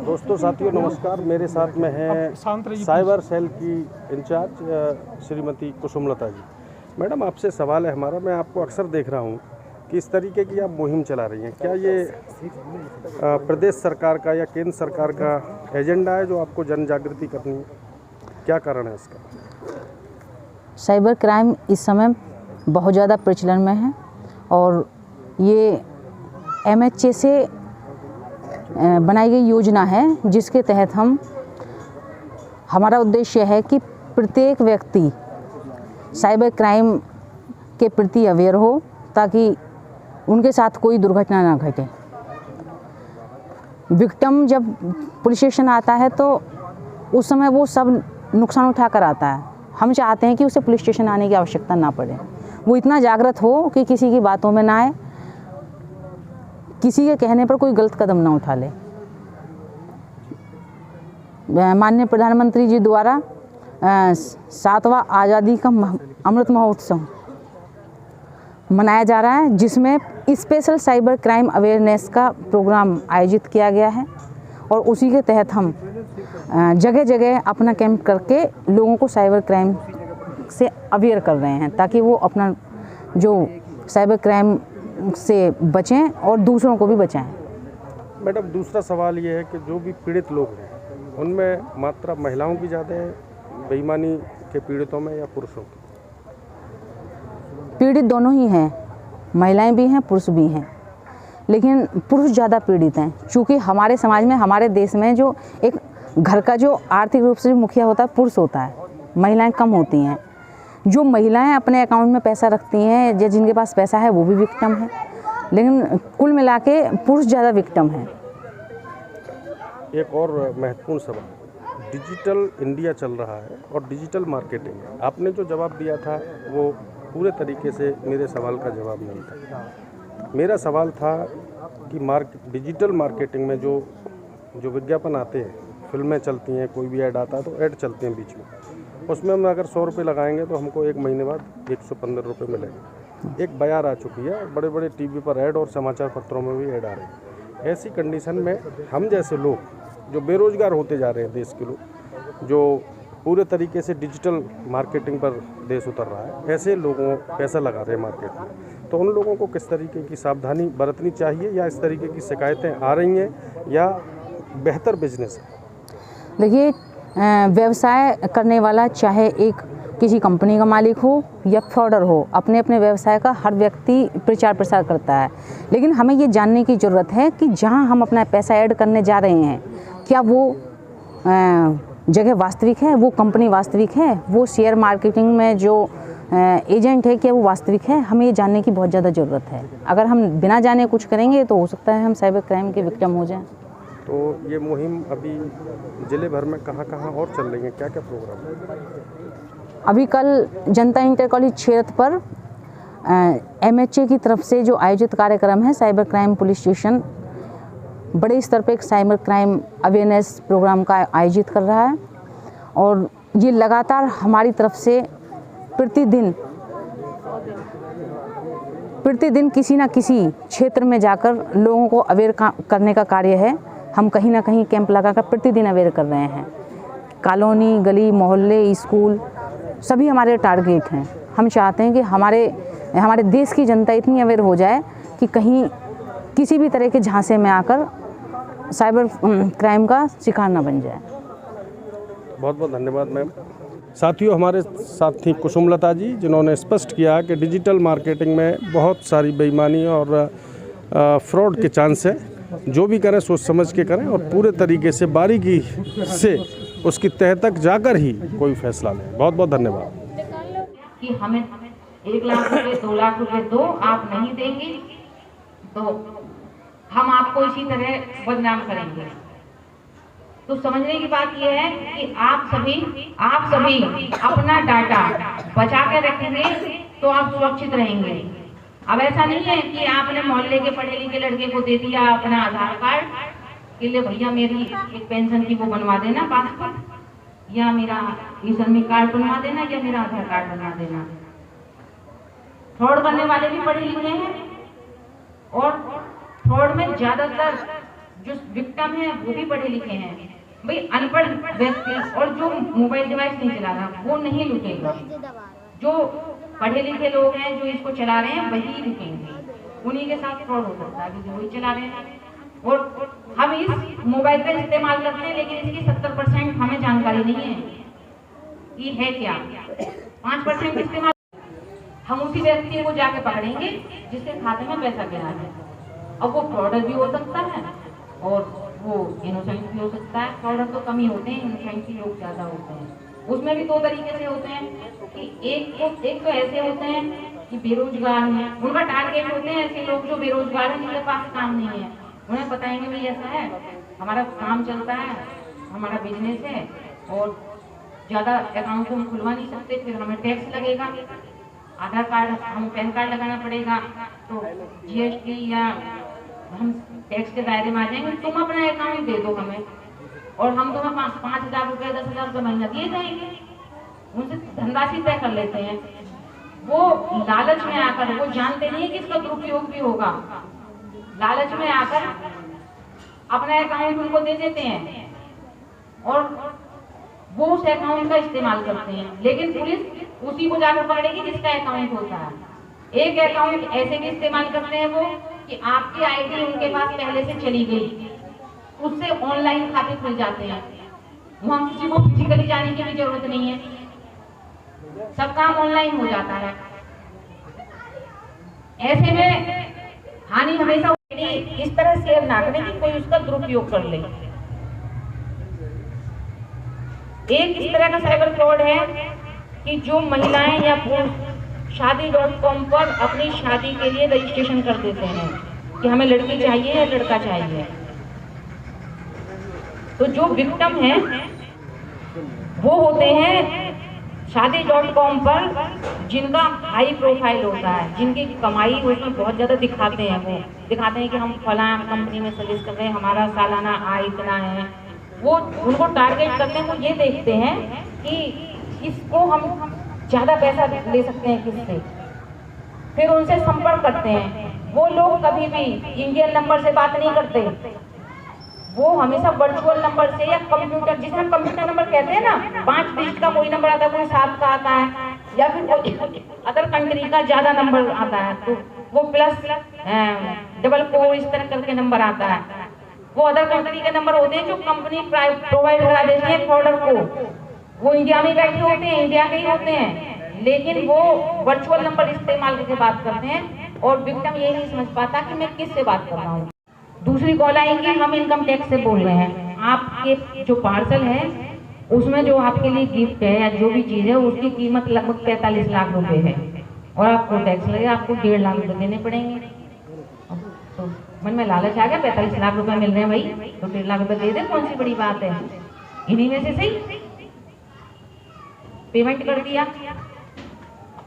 दोस्तों साथियों नमस्कार। मेरे साथ में है साइबर सेल की इंचार्ज श्रीमती कुसुमलता जी। मैडम, आपसे सवाल है हमारा। मैं आपको अक्सर देख रहा हूँ कि इस तरीके की आप मुहिम चला रही हैं। क्या ये प्रदेश सरकार का या केंद्र सरकार का एजेंडा है जो आपको जन जागृति करनी है? क्या कारण है इसका? साइबर क्राइम इस समय बहुत ज़्यादा प्रचलन में है और ये MHA से बनाई गई योजना है जिसके तहत हमारा उद्देश्य है कि प्रत्येक व्यक्ति साइबर क्राइम के प्रति अवेयर हो ताकि उनके साथ कोई दुर्घटना ना घटे। विक्टिम जब पुलिस स्टेशन आता है तो उस समय वो सब नुकसान उठा कर आता है। हम चाहते हैं कि उसे पुलिस स्टेशन आने की आवश्यकता ना पड़े। वो इतना जागृत हो कि किसी की बातों में ना आए, किसी के कहने पर कोई गलत कदम ना उठा ले। माननीय प्रधानमंत्री जी द्वारा 7वां आज़ादी का अमृत महोत्सव मनाया जा रहा है, जिसमें स्पेशल साइबर क्राइम अवेयरनेस का प्रोग्राम आयोजित किया गया है और उसी के तहत हम जगह जगह अपना कैंप करके लोगों को साइबर क्राइम से अवेयर कर रहे हैं ताकि वो अपना जो साइबर क्राइम से बचें और दूसरों को भी बचाएं। मैडम, दूसरा सवाल ये है कि जो भी पीड़ित लोग हैं उनमें मात्रा महिलाओं की ज़्यादा है बेईमानी के पीड़ितों में या पुरुषों की? पीड़ित दोनों ही हैं, महिलाएं भी हैं, पुरुष भी हैं, लेकिन पुरुष ज़्यादा पीड़ित हैं। क्योंकि हमारे समाज में, हमारे देश में जो एक घर का जो आर्थिक रूप से मुखिया होता है पुरुष होता है, महिलाएं कम होती हैं। जो महिलाएं अपने अकाउंट में पैसा रखती हैं या जिनके पास पैसा है वो भी विक्टिम है, लेकिन कुल मिला के पुरुष ज़्यादा विक्टिम है। एक और महत्वपूर्ण सवाल, डिजिटल इंडिया चल रहा है और डिजिटल मार्केटिंग। आपने जो जवाब दिया था वो पूरे तरीके से मेरे सवाल का जवाब नहीं था। मेरा सवाल था कि डिजिटल मार्केटिंग में जो विज्ञापन आते हैं, फिल्में चलती हैं, कोई भी ऐड आता है तो ऐड चलते हैं बीच में, उसमें हम अगर 100 रुपये लगाएंगे तो हमको एक महीने बाद 115 रुपये मिलेंगे। एक बयार आ चुकी है, बड़े बड़े टीवी पर ऐड और समाचार पत्रों में भी ऐड आ रहे हैं। ऐसी कंडीशन में हम जैसे लोग जो बेरोजगार होते जा रहे हैं, देश के लोग जो पूरे तरीके से डिजिटल मार्केटिंग पर देश उतर रहा है, ऐसे लोगों पैसा लगा रहे हैं मार्केट में, तो उन लोगों को किस तरीके की सावधानी बरतनी चाहिए या इस तरीके की शिकायतें आ रही हैं या बेहतर बिजनेस है? देखिए, व्यवसाय करने वाला चाहे एक किसी कंपनी का मालिक हो या फ्रॉडर हो, अपने अपने व्यवसाय का हर व्यक्ति प्रचार प्रसार करता है, लेकिन हमें ये जानने की ज़रूरत है कि जहां हम अपना पैसा ऐड करने जा रहे हैं क्या वो जगह वास्तविक है, वो कंपनी वास्तविक है, वो शेयर मार्केटिंग में जो एजेंट है क्या वो वास्तविक है। हमें ये जानने की बहुत ज़्यादा ज़रूरत है। अगर हम बिना जाने कुछ करेंगे तो हो सकता है हम साइबर क्राइम के विक्टिम हो जाएं। तो ये मुहिम अभी ज़िले भर में कहाँ और चल रही है, क्या क्या प्रोग्राम है? अभी कल जनता इंटर कॉलेज क्षेत्र पर MHA की तरफ से जो आयोजित कार्यक्रम है, साइबर क्राइम पुलिस स्टेशन बड़े स्तर पर एक साइबर क्राइम अवेयरनेस प्रोग्राम का आयोजित कर रहा है और ये लगातार हमारी तरफ से प्रतिदिन किसी न किसी क्षेत्र में जाकर लोगों को अवेयर करने का कार्य है। हम कहीं ना कहीं कैंप लगाकर प्रतिदिन अवेयर कर रहे हैं। कॉलोनी, गली, मोहल्ले, स्कूल सभी हमारे टारगेट हैं। हम चाहते हैं कि हमारे देश की जनता इतनी अवेयर हो जाए कि कहीं किसी भी तरह के झांसे में आकर साइबर क्राइम का शिकार न बन जाए। बहुत बहुत धन्यवाद मैम। साथियों, हमारे साथ थी कुसुमलता जी, जिन्होंने स्पष्ट किया कि डिजिटल मार्केटिंग में बहुत सारी बेईमानी और फ्रॉड के चांस हैं। जो भी करें सोच समझ के करें और पूरे तरीके से बारीकी से उसकी तह तक जाकर ही कोई फैसला लें। बहुत बहुत धन्यवाद। कि हमें 1 लाख रुपए 2 लाख रुपए दो, आप नहीं देंगे तो हम आपको इसी तरह बदनाम करेंगे। तो समझने की बात यह है कि आप सभी अपना डाटा बचा के रखेंगे तो आप सुरक्षित रहेंगे। अब ऐसा नहीं है कि आपने मोहल्ले के पढ़े लिखे लड़के को दे दिया अपना आधार कार्ड कि ले भैया मेरी एक पेंशन की वो बनवा देना पासपोर्ट, या मेरा श्रमिक कार्ड बनवा देना, या मेरा आधार कार्ड बनवा देना। फ्रॉड करने वाले भी पढ़े लिखे हैं और फ्रॉड में ज्यादातर जो विक्टिम है वो भी पढ़े लिखे हैं। भाई अनपढ़ व्यक्ति और जो मोबाइल डिवाइस नहीं चला रहा वो नहीं लुटेगा, जो पढ़े लिखे लोग हैं जो इसको चला रहे हैं वही रुकेंगे, उन्हीं के साथ फ्रॉड हो सकता है क्योंकि वही चला रहे हैं। और हम इस मोबाइल का इस्तेमाल करते हैं लेकिन इसकी 70% हमें जानकारी नहीं है कि है क्या। 5% इस्तेमाल हम उसी व्यक्ति को जाके पकड़ेंगे जिसके खाते में पैसा गया है। अब वो फ्रॉडर भी हो सकता है और वो इनोसेंट भी हो सकता है। फ्रॉडर तो कम ही होते हैं, इनोसेंट ही लोग ज़्यादा होते हैं। उसमें भी 2 तरीके से होते हैं कि एक तो ऐसे होते हैं कि बेरोजगार हैं, उनका टारगेट होते हैं ऐसे लोग जो बेरोजगार हैं, जिनके पास काम नहीं है। उन्हें बताएंगे भाई ऐसा है, हमारा काम चलता है, हमारा बिजनेस है और ज़्यादा अकाउंट हम खुलवा नहीं सकते, फिर हमें टैक्स लगेगा, आधार कार्ड हम पैन कार्ड लगाना पड़ेगा, तो GST या हम टैक्स के दायरे में आ जाएंगे। तुम अपना अकाउंट दे दो हमें और हम तुम्हें 5,000 रुपये 10,000 रुपये महीना दिए जाएंगे। उनसे धनराशि तय कर लेते हैं। वो लालच में आकर, वो जानते नहीं है कि इसका दुरुपयोग भी होगा, लालच में आकर अपना अकाउंट उनको दे देते हैं और वो उस अकाउंट का इस्तेमाल करते हैं। लेकिन पुलिस उसी को जाकर पकड़ेगी जिसका अकाउंट होता है। एक अकाउंट ऐसे भी इस्तेमाल करते हैं वो कि आपकी आईडी उनके पास पहले से चली गई, उससे ऑनलाइन खाते खुल जाते हैं। वहां किसी को फिजिकली जाने की भी जरूरत नहीं है, सब काम ऑनलाइन हो जाता है। ऐसे में हानि हमेशा इस तरह शेयर ना करें कि कोई उसका दुरुपयोग कर ले। एक इस तरह का साइबर फ्रॉड है कि जो महिलाएं या पुरुष शादी.com पर अपनी शादी के लिए रजिस्ट्रेशन कर देते हैं कि हमें लड़की चाहिए या लड़का चाहिए। तो जो विक्टिम है वो होते हैं शादी.com पर जिनका हाई प्रोफाइल होता है, जिनकी कमाई उसमें बहुत ज़्यादा दिखाते हैं। वो दिखाते हैं कि हम फलां कंपनी में सर्विस कर रहे हैं, हमारा सालाना आय इतना है। वो उनको टारगेट करते हैं, वो ये देखते हैं कि इसको हम ज़्यादा पैसा ले सकते हैं किससे, फिर उनसे संपर्क करते हैं। वो लोग कभी भी इंडियन नंबर से बात नहीं करते, वो हमेशा वर्चुअल नंबर से या कंप्यूटर, जिसे हम कंप्यूटर नंबर कहते हैं ना, 5 डिजिट का कोई नंबर आता है, कोई 7 का आता है, या फिर कोई अदर कंट्री का ज़्यादा नंबर आता है तो वो +4 इस तरह करके नंबर आता है। वो अदर कंट्री के नंबर होते हैं जो कंपनी प्रोवाइड करा देती है फ्रॉडर को। वो इंडिया में बैठे होते हैं, इंडिया के ही होते हैं, लेकिन वो वर्चुअल नंबर इस्तेमाल करके बात करते हैं और विक्टिम ये नहीं समझ पाता कि मैं किससे बात कर रहा हूँ। दूसरी कॉल आएगी, हम इनकम टैक्स से बोल रहे हैं, आपके जो पार्सल है उसमें जो आपके लिए गिफ्ट है या जो भी चीज़ है उसकी कीमत लगभग 45 लाख रुपए है और आपको टैक्स लगे, आपको 1.5 लाख रुपए देने पड़ेंगे। तो मन में लालच आ गया, 45 लाख रुपए मिल रहे हैं भाई, तो 1.5 लाख रुपए दे दे, कौन सी बड़ी बात है। इन्हीं में से सही पेमेंट कर दिया।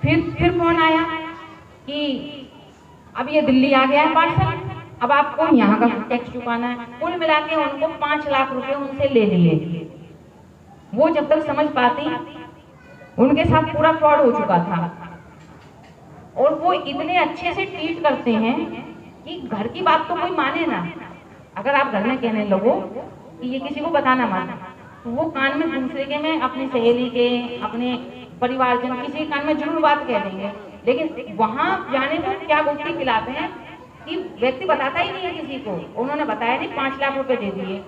फिर फोन आया कि अब ये दिल्ली आ गया है पार्सल, अब आपको यहाँ का टैक्स चुकाना है। कुल मिला के उनको 5 लाख रुपए उनसे ले लिए। वो जब तक समझ पाती, उनके साथ पूरा फ्रॉड हो चुका था। और वो इतने अच्छे से ट्रीट करते हैं कि घर की बात तो कोई माने ना। अगर आप घर में कहने लगो कि ये किसी को बताना मत, तो वो कान में दूसरे के में, अपनी सहेली के, अपने परिवारजन, किसी के कान में जरूर बात कह देंगे। लेकिन वहां जाने को क्या गुत्थी खिलाते हैं कि व्यक्ति बताता ही नहीं है किसी को। उन्होंने बताया नहीं, 5 लाख रुपए दे दिए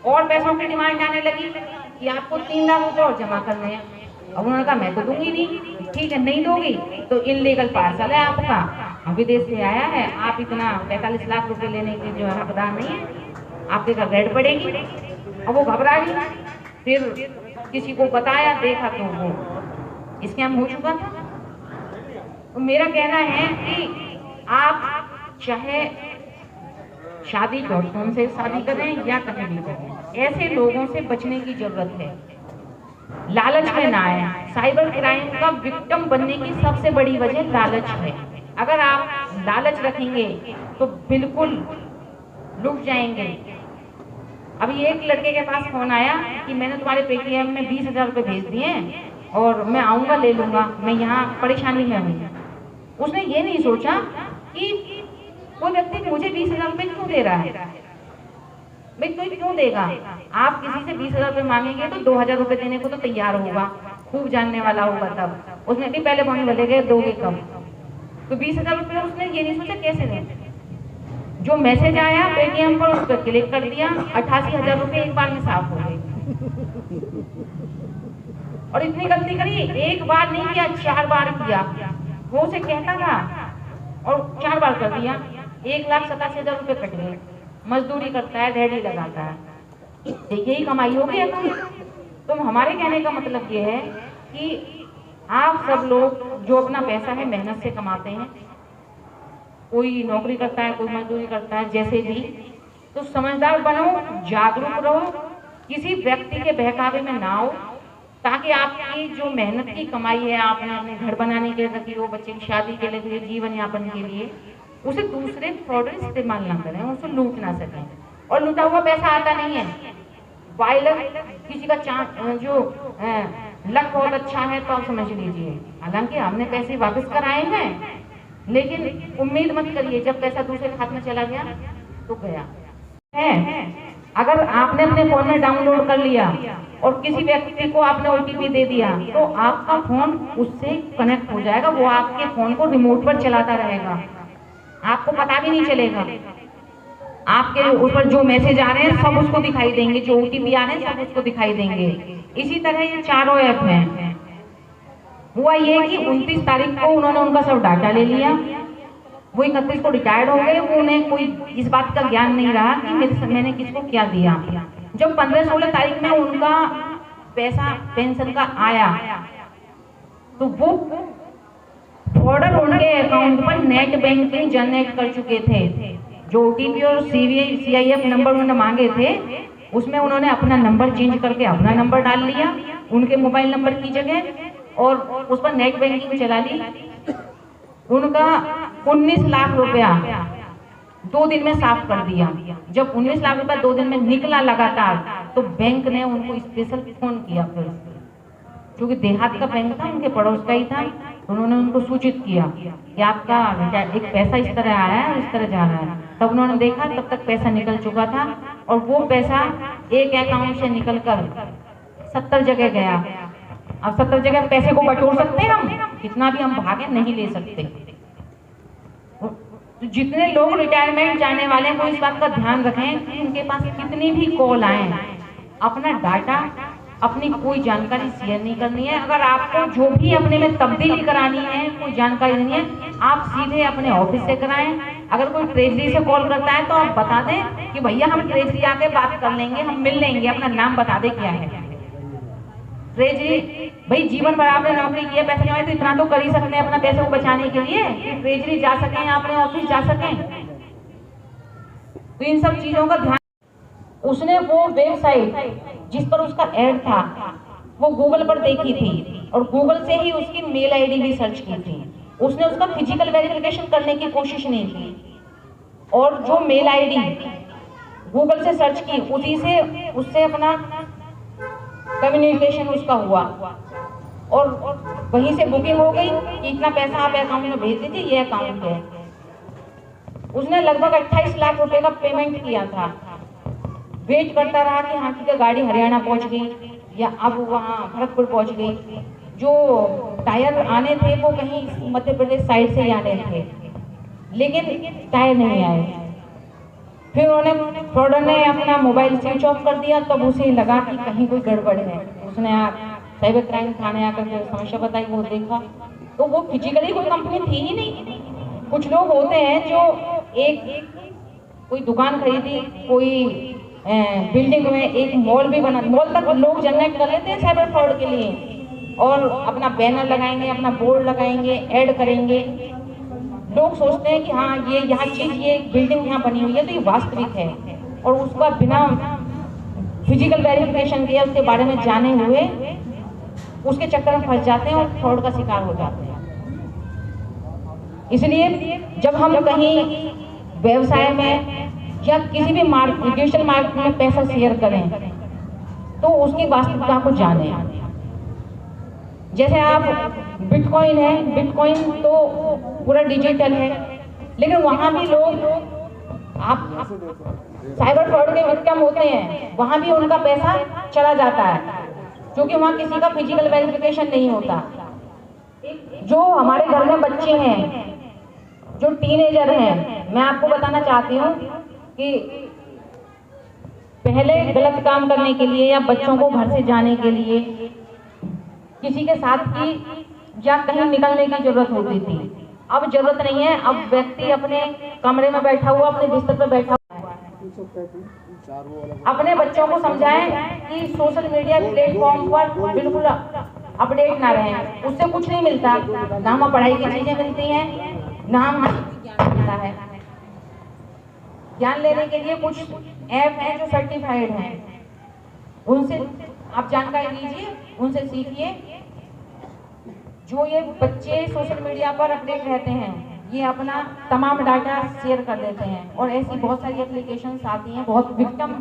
और पैसों की डिमांड आने लगी कि आपको 3 लाख रुपए और जमा करने हैं। अब उन्होंने कहा मैं तो दूंगी नहीं। ठीक है, नहीं दोगी तो इनलीगल पार्सल है आपका, विदेश से आया है, आप इतना 45 लाख रुपए लेने के जो हकदार नहीं है, आपके घर रेड पड़ेगी। अब वो घबरा गई, फिर किसी को बताया, देखा तो वो स्कैम हो चुका था। तो मेरा कहना है कि आप चाहे शादी.com से शादी करें या कहीं भी करें, ऐसे लोगों से बचने की जरूरत है। लालच में ना आए। साइबर क्राइम का विक्टिम बनने की सबसे बड़ी वजह लालच है। अगर आप लालच रखेंगे तो बिल्कुल लुट जाएंगे। अभी एक लड़के के पास फोन आया कि मैंने तुम्हारे पेटीएम में 20,000 रुपये भेज दिए और मैं आऊँगा ले लूँगा, मैं यहाँ परेशानी में हूँ। उसने ये नहीं सोचा कि कोई व्यक्ति मुझे 20,000 रुपये क्यों दे रहा है? भाई कोई क्यों देगा? आप किसी से 20,000 रुपये मांगेंगे तो 2,000 रुपये देने को तो तैयार होगा, खूब जानने वाला होगा, तब उसने भी पहले फोन बोलेगा दोगे कब? तो 20,000 रुपये उसने ये नहीं सोचा कैसे दें। जो मैसेज आया पेटीएम पर उस पर क्लिक कर दिया, 88,000 रुपये एक बार में साफ हो गए। और इतनी गलती करी, एक बार नहीं किया, 4 बार किया। वो उसे कहता था और 4 बार कर दिया, 1,87,000 रुपये कट गए। मजदूरी करता है, रेडी लगाता है, यही कमाई होगी अकाउंट। तो हमारे कहने का मतलब ये है कि आप सब लोग जो अपना पैसा है मेहनत से कमाते हैं, कोई नौकरी करता है, कोई मजदूरी करता है, जैसे भी, तो समझदार बनो, जागरूक रहो, किसी व्यक्ति के बहकावे में ना आओ, ताकि आपकी जो मेहनत की कमाई है, आपने अपने घर बनाने के लिए रखी हो, बच्चे की शादी के लिए, जीवन यापन के लिए, उसे दूसरे फ्रॉड इस्तेमाल ना करें, उसे लूट ना सकें। और लूटा हुआ पैसा आता नहीं है। वायलर किसी का जो लक बहुत अच्छा है तो आप समझ लीजिए, हालांकि हमने पैसे वापस कराए हैं, लेकिन उम्मीद मत करिए जब पैसा दूसरे खाते में चला गया तो गया है। अगर आपने अपने फोन में डाउनलोड कर लिया और किसी व्यक्ति को आपने ओटीपी दे दिया तो आपका फोन उससे कनेक्ट हो जाएगा, वो आपके फोन को रिमोट पर चलाता रहेगा, आपको पता भी नहीं चलेगा। आपके ऊपर जो मैसेज आ रहे हैं सब उसको दिखाई देंगे, जो ओटीपी आ रहे हैं सब उसको दिखाई देंगे। इसी तरह ये चारों ऐप हैं। हुआ ये कि 29 तारीख को उन्होंने उनका सब डाटा ले लिया, वो 31 को रिटायर्ड हो गए। वो उन्हें कोई इस बात का ज्ञान नहीं रहा कि मैंने किसको क्या दिया। जब 15-16 तारीख में उनका पैसा पेंशन का आया तो वो फ्रॉडर उनके अकाउंट पर नेट बैंकिंग जनरेट कर चुके थे। जो ओटीपी और CIF नंबर उन्होंने मांगे थे उसमें उन्होंने अपना नंबर चेंज करके अपना नंबर डाल लिया उनके मोबाइल नंबर की जगह, और उस पर नेट बैंकिंग चला ली। उनका 19 लाख रुपया 2 दिन में साफ कर दिया। जब 19 लाख रुपया 2 दिन में निकला लगातार, तो बैंक ने उनको स्पेशल फोन किया, फिर क्योंकि देहात का बैंक था, उनके पड़ोस का ही था, उन्होंने उनको सूचित किया कि आपका एक पैसा इस तरह आया है, इस तरह जा रहा है। तब उन्होंने देखा, तब तक पैसा निकल चुका था और वो पैसा एक अकाउंट से निकलकर 70 जगह गया। अब 70 जगह पैसे को बटोर सकते हैं हम, कितना भी हम भागे नहीं ले सकते। तो जितने लोग रिटायरमेंट जाने वाले हैं वो इस बात का ध्यान रखें कि उनके पास कितनी भी कॉल आए, अपना डाटा, अपनी कोई जानकारी शेयर नहीं करनी है। अगर आपको जो भी अपने में तब्दीली करानी है, कोई जानकारी नहीं है, आप सीधे अपने ऑफिस से कराएं। अगर कोई ट्रेजरी से कॉल करता है तो आप बता दें कि भैया हम ट्रेजरी आके बात कर लेंगे, हम मिल लेंगे, अपना नाम बता दे क्या है। ट्रेजरी भाई जीवन भर आपने नौकरी की है, पैसे कमाए, तो इतना तो कर ही सकते हैं अपना पैसे को बचाने के लिए कि ट्रेजरी जा सकें, अपने ऑफिस जा सकें। तो इन सब चीजों का ध्यान। उसने वो वेबसाइट जिस पर उसका ऐड था वो गूगल पर देखी थी और गूगल से ही उसकी मेल आईडी भी सर्च की थी। उसने उसका फिजिकल वेरिफिकेशन करने की कोशिश नहीं की, और जो मेल आईडी गूगल से सर्च की उसी से उससे अपना कम्युनिकेशन उसका हुआ और वहीं से बुकिंग हो गई कि इतना पैसा आप अकाउंट में भेज दीजिए, ये अकाउंट है। उसने लगभग 28 लाख रुपए का पेमेंट किया था। वेट करता रहा कि हाँ ठीक है, गाड़ी हरियाणा पहुंच गई या अब वहाँ भरतपुर पहुंच गई। जो टायर आने थे वो कहीं मध्य प्रदेश साइड से ही आने थे, लेकिन टायर नहीं आए। फिर उन्होंने फ्रॉडर ने अपना मोबाइल स्विच ऑफ कर दिया, तब उसे लगा कि कहीं कोई गड़बड़ है। उसने साइबर क्राइम थाने आकर के समस्या बताई, वो देखा तो वो फिजिकली कोई कंपनी थी ही नहीं। कुछ लोग होते हैं जो एक कोई दुकान खरीदी, कोई बिल्डिंग में एक मॉल भी बना, मॉल तक लोग जनरेट कर लेते हैं साइबर फ्रॉड के लिए, और अपना बैनर लगाएंगे, अपना बोर्ड लगाएंगे, ऐड करेंगे। लोग सोचते हैं कि हाँ ये यहाँ चीज, ये बिल्डिंग यहाँ बनी हुई है तो ये वास्तविक है, और उसका बिना फिजिकल वेरिफिकेशन किए, उसके बारे में जाने हुए उसके चक्कर में फंस जाते हैं और फ्रॉड का शिकार हो जाते हैं। इसलिए जब हम कहीं व्यवसाय में या किसी भी डिजिटल मार्केट में पैसा शेयर करें तो उसकी वास्तविकता को जानें। जैसे आप बिटकॉइन है, बिटकॉइन तो पूरा डिजिटल है, लेकिन वहाँ भी लोग, आप साइबर फ्रॉड के विक्टिम होते हैं, वहाँ भी उनका पैसा चला जाता है, क्योंकि वहाँ किसी का फिजिकल वेरिफिकेशन नहीं होता। जो हमारे घर में बच्चे हैं, जो टीनेजर हैं, मैं आपको बताना चाहती हूँ कि पहले गलत काम करने के लिए या बच्चों को घर से जाने के लिए किसी के साथ की या कहीं निकलने की जरूरत होती थी। अब जरूरत नहीं है, अब व्यक्ति अपने कमरे में बैठा हुआ, अपने बिस्तर पर बैठा हुआ है। अपने बच्चों को समझाएं कि सोशल मीडिया प्लेटफॉर्म पर बिल्कुल अपडेट ना रहें, उससे कुछ नहीं मिलता, ना हमें पढ़ाई की चीजें मिलती हैं, ना हम ज्ञान मिलता है। ज्ञान लेने के लिए कुछ ऐप हैं जो सर्टिफाइड हैं, उनसे आप जानकारी लीजिए, उनसे सीखिए। जो ये बच्चे सोशल मीडिया पर अपडेट रहते हैं, ये अपना तमाम डाटा शेयर कर देते हैं, और ऐसी बहुत सारी एप्लीकेशंस आती हैं। बहुत विक्टिम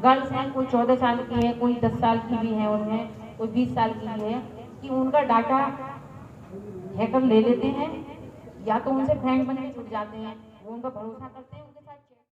गर्ल्स हैं, कोई 14 साल की है, कोई 10 साल की भी है, उनमें कोई 20 साल की भी है, कि उनका डाटा हैकर ले लेते हैं, या तो उनसे फ्रेंड बन के छुट जाते हैं, वो उनका भरोसा करते हैं।